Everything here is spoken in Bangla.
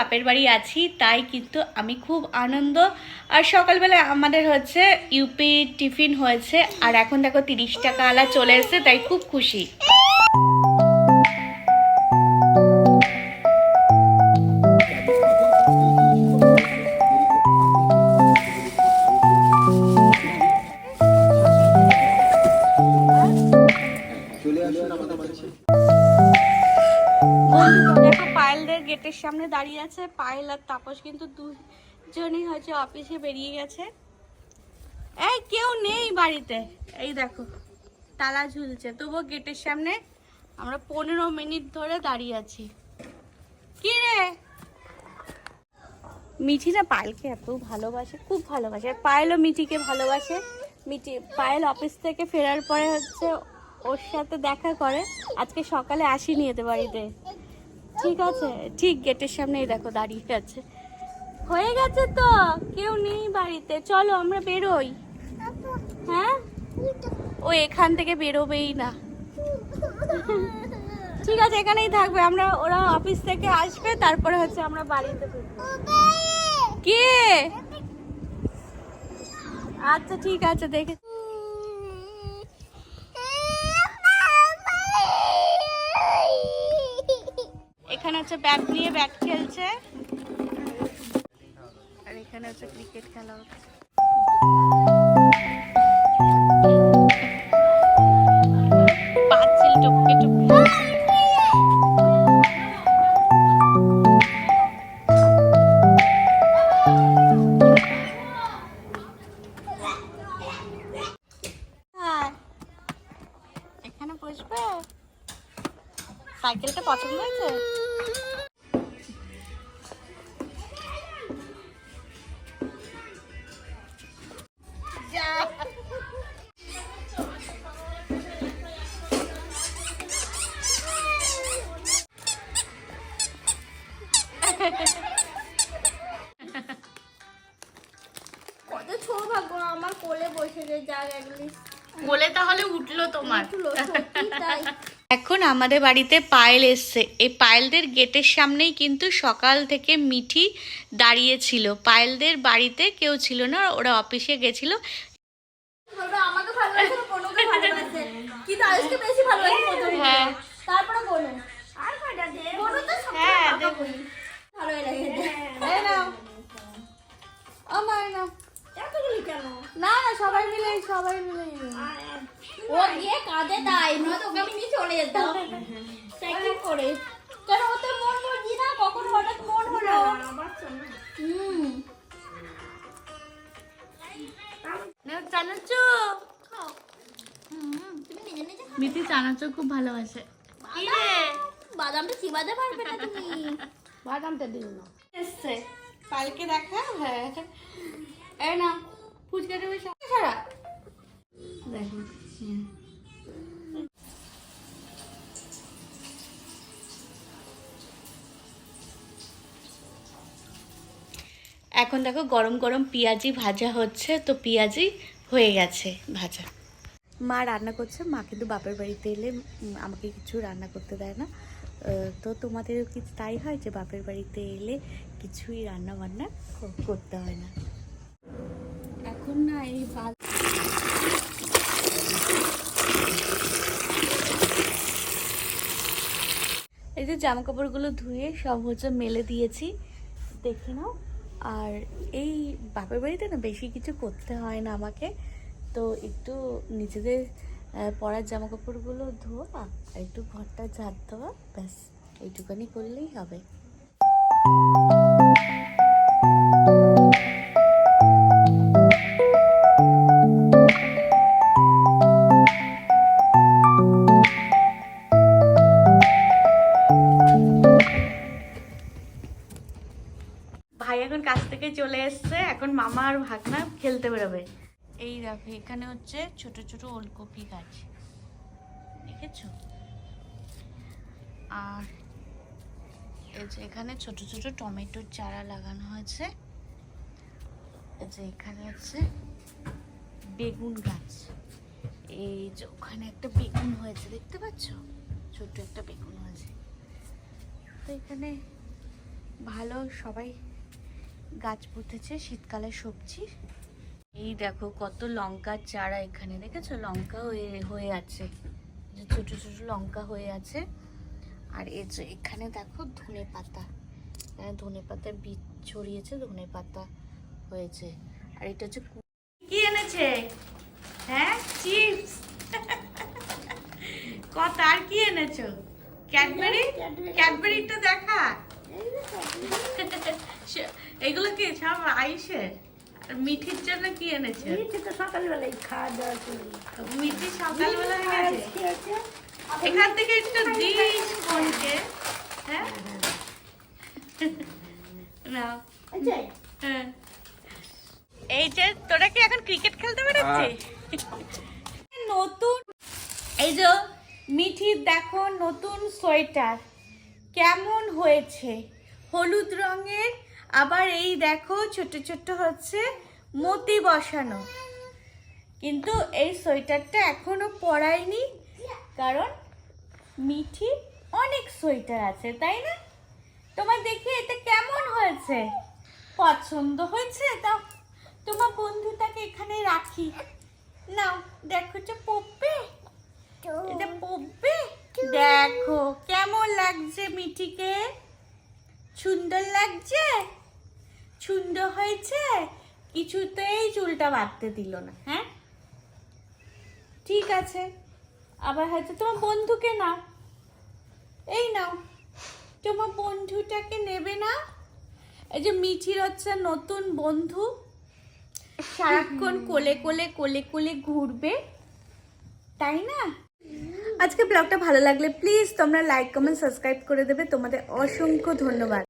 বাপের বাড়ি আছি, তাই কিন্তু আমি খুব আনন্দ। আর সকালবেলা আমাদের হচ্ছে ইউপি টিফিন হয়েছে, আর এখন দেখো 30 টাকা আলা চলে এসেছে, তাই খুব খুশি। দেখো পায়েলদের গেটের সামনে দাঁড়িয়ে আছে। পায়েল আর তাপস কিন্তু দুজনই হচ্ছে অফিসে বেরিয়ে গেছে। এই কেউ নেই বাড়িতে, এই দেখো তালা ঝুলছে, তবুও গেটের সামনে আমরা 15 মিনিট ধরে দাঁড়িয়ে আছি। কি রে, মিঠি না পায়েলকে এত ভালোবাসে, খুব ভালোবাসে। আর পায়েলও মিঠিকে ভালোবাসে। মিঠি পায়েল অফিস থেকে ফেরার পরে হচ্ছে ওর সাথে দেখা করে। আজকে সকালে আসিনি এতে বাড়িতে, ঠিক আছে, ঠিক গেটের সামনেই দেখো দাঁড়িয়ে আছে। হয়ে গেছে তো, কেউ নেই বাড়িতে, চলো আমরা বেরোই। হ্যাঁ, ও এখান থেকে বেরোবেই না। ঠিক আছে, এখানেই থাকবে। আমরা, ওরা অফিস থেকে আসবে, তারপরে হচ্ছে আমরা বাড়িতে ফিরবো। কে? আচ্ছা ঠিক আছে, দেখে। এখানে হচ্ছে ব্যাট নিয়ে ব্যাট খেলছে, আর এখানে হচ্ছে ক্রিকেট খেলা হচ্ছে। পাঁচিল টপকে টপকে। এখানে বসবে? সাইকেলটা পছন্দ হয়েছে? কত সৌভাগ্য আমার কোলে বসে যাক, কোলে তাহলে উঠলো তোমার। এখন আমাদের বাড়িতে পায়েল এসছে। এই পায়েলদের গেটের সামনেই কিন্তু সকাল থেকে মিঠি দাঁড়িয়েছিল। পায়েলদের বাড়িতে কেউ ছিল না, ওরা অফিসে গেছিল। আমাকে ভালোবাসে, কোনোকে ভালোবাসে, কিন্তু আজকে বেশি ভালোবাসে মধুরি। হ্যাঁ, তারপরে বলো আর কয়টা দে, বলো তো সব। হ্যাঁ দেবো। ভালোই লাগে। এই নাও, ও মা নাও। এতগুলি কেন? না না, সবাই মিলে সবাই মিলে। ও গিয়ে কাঁদে, তাই নয়তো ওকে আমি নিয়ে চলে যেতাম সাইকেল করে। কেন ও তো মন মর্জি না, কখন হঠাৎ মন হলো। চানাচুর, তুমি নিজে নিজে মিঠি চানাচুর খুব ভালোবাসে। কি রে, বাদামটা চিবাতে পারবে না তুমি? বাদামটা দিও না। এসছে পালকে দেখা। হ্যাঁ, এই না ফুচকা দেবে সারা। দেখো এখন দেখো গরম গরম পেঁয়াজি ভাজা হচ্ছে। তো পেঁয়াজি হয়ে গেছে ভাজা। মা রান্না করছে। মা কিন্তু বাপের বাড়িতে এলে আমাকে কিছু রান্না করতে দেয় না। তো তোমাদেরও কি তাই হয় যে বাপের বাড়িতে এলে কিছুই রান্না বান্না করতে হয় না? এখন না এই এই যে জামা কাপড়গুলো ধুয়ে সব হচ্ছে মেলে দিয়েছি, দেখে নাও। আর এই বাপের বাড়িতে না বেশি কিছু করতে হয় না আমাকে, তো একটু নিজেদের পরার জামা কাপড়গুলো ধোয়া আর একটু ঘরটা ঝাড় দেওয়া, ব্যাস এইটুখানি করলেই হবে। ভাই এখন কাছ থেকে চলে এসছে, এখন মামা আর ভাগনা খেলতে বেরোবে। এই দেখো এখানে হচ্ছে ছোট ছোট ওলকপি গাছ, দেখেছো? আর এই যে এখানে ছোট ছোট টমেটোর চারা লাগানো হয়েছে। এই যে এখানে হচ্ছে বেগুন গাছ। এই যে ওখানে একটা বেগুন হয়েছে, দেখতে পাচ্ছ? ছোট একটা বেগুন হয়েছে। তো এখানে ভালো সবাই গাছ পুঁতেছে শীতকালের সবজি। এই দেখো কত লঙ্কার চারা এখানে, দেখেছো? লঙ্কা হয়ে আছে, ছোট ছোট লঙ্কা হয়ে আছে। আর এই যে এখানে দেখো ধনে পাতা, ধনে পাতার বীজ ছড়িয়েছে, ধনে পাতা হয়েছে। আর এটা হচ্ছে কি এনেছে, হ্যাঁ চিপস। কত আর কি এনেছো? ক্যাডবেরি, ক্যাডবেরিটা দেখা। এগুলো কি সব আইসের? মিঠির জন্য কি এনেছে? মিঠি তো সকালবেলায় খাওয়া দাওয়া করি। মিঠি সকালবেলা এনেছে। এখান থেকে একটু দিস বোনকে। হ্যাঁ না, হ্যাঁ। এই যে তোরা কি এখন ক্রিকেট খেলতে বেরোচ্ছিস? নতুন এই যে মিঠির দেখো নতুন সোয়েটার কেমন হয়েছে, হলুদ রঙের। আবার এই দেখো ছোট ছোট হচ্ছে মতি বসানো। কিন্তু এই সোয়েটারটা এখনো পরাইনি, কারণ মিঠি অনেক সোয়েটার আছে, তাই না? তোমার দেখি এটা কেমন হয়েছে, পছন্দ হয়েছে? তাও তোমার বন্ধুটাকে এখানে রাখি। নাও দেখো এটা পড়বে, এটা পড়বে। দেখো কেমন লাগছে মিঠিকে, সুন্দর লাগছে, সুন্দর হয়েছে। কিছুতেই চুলটা বাঁধতে দিল না। হ্যাঁ ঠিক আছে, আবার হয়তো তোমার বন্ধুকে নাও, এই নাও তোমার বন্ধুটাকে নেবে না? এই যে মিঠির হচ্ছে নতুন বন্ধু, সারাক্ষণ কোলে কোলে কোলে কোলে ঘুরবে, তাই না? আজকে ব্লগটা ভালো লাগলে প্লিজ তোমরা লাইক কমেন্ট সাবস্ক্রাইব করে দেবে। তোমাদের অসংখ্য ধন্যবাদ।